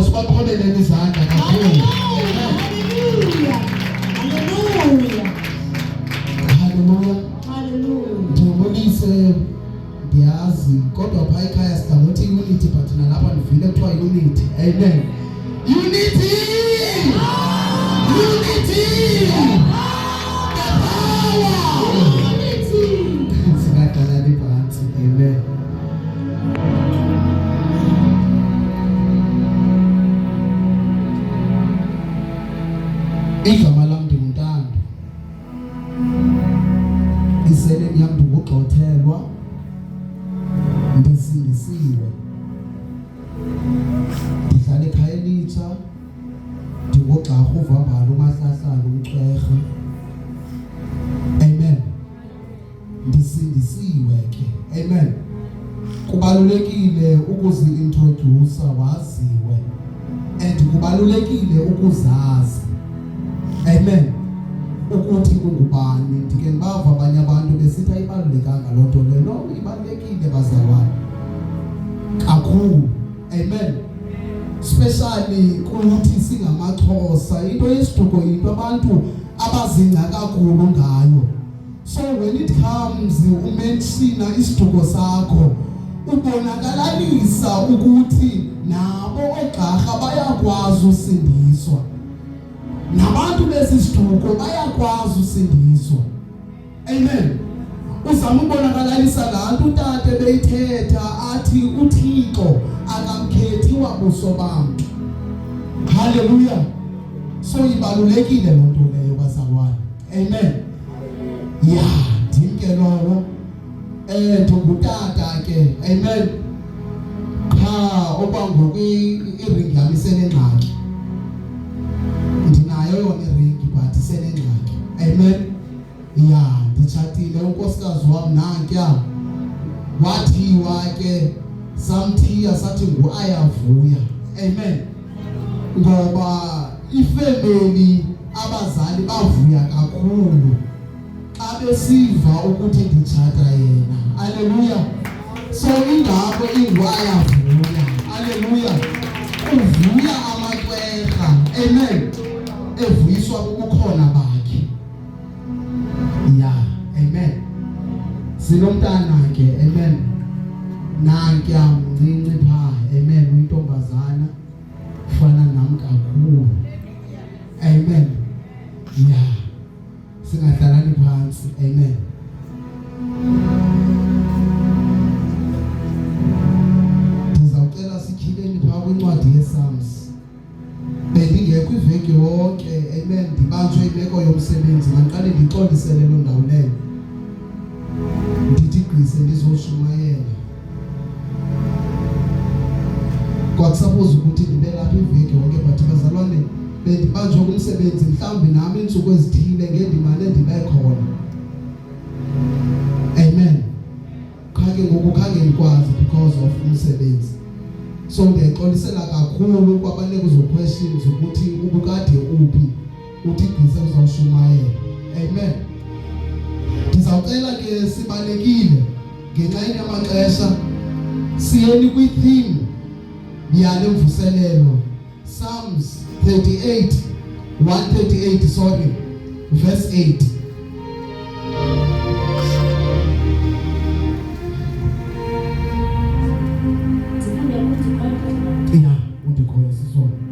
Masibakhoneleni izandla kakhulu. Hallelujah. Ndibulise ndiyazi kodwa phaya ekhaya sidinga unity but nalapha ndivile kuthiwa unity. Amen. Unity. Unity. The power. Unity. Singadalani phansi. Amen. Igama lami ndingumntando. Iseleni yami ndingugxothelwa. Ndisindisiwe. Ndihlala ekhaya elitsha. Ndingugxarha uvambalo uMahlahlana umCwerha. Amen. Ndisindisiwe ke. Amen. Kubalulekile ukuzi-introduce waziwe. And kubalulekile ukuzazi. Amen. Ukuthi ungubani ndike ngibava abanye abantu besithi ayibalulekanga loo nto leyo. No, ibalulekile bazalwane kakhulu. Amen. Especially kuthi singamaXhosa into yesiduko into abantu abazingca kakhulu ngayo. So when it comes umenshina isiduko sakho ubonakalisa ukuthi nabo ogxarha bayakwazi usindiswa. Nabantu besisiduko bayakwazi usindiswa. Amen. Uzama ubonakalisa lanto utate beyithetha athi uThixo akamkhethi wabuso bami. Hallelujah. So ibalulekile loo nto leyo bazalwane. Amen. Yeah, ndimke lowo. Ndingutata ke. Amen. Cha okwangoku iring yami senengxaki. Ndinayo yona iring but senengxaki. Amen. Yeah, nditshatile unkosikazi wami nankuya. Wathiwa ke samthiya sathi nguAyavuya. Amen. Ngoba ifamily abazali bavuya kakhulu xa besiva ukuthi nditshata yena. Hallelujah. So ingabo inguAyavuya. Hallelujah. Uvuya amaCwerha. Amen. Evuyiswa ukukhona bakhe. Yeah. Amen. Sinomntana ke. Amen. Nankuya mncinci pha. Amen. Uyintombazana ufana nami kakhulu. Amen. Yeah. Singadlalani phansi. Amen. Ndizawucela sikhileni phaa kwincwadi yePsalms. Bendingekho iveki yonke. Amen. Ndibanjwe imeko yomsebenzi mandiqale ndixolisele loo ndawo leyo. Ndithi gqise ndizoshumayela. Kwakusuppose ukuthi ndibe lapha iveki yonke but bazalwane bendibanjwe kumsebenzi mhlawumbi nami iintsuku ezithile ngendimane ndibe khona. Amen. Khange ngoku khange ndikwazi because of umsebenzi. So ndiyayixolisela kakhulu kwabane kuzo questions ukuthi ubukade uphi uthi gqise uzawushumayela. Amen. Ndizawucela ke sibalekile ngenxa yamaxesha siyeni kwi-theme yale mvuselelo. Psalms 138 sorry verse 8. Yeah, undikhoya sisona.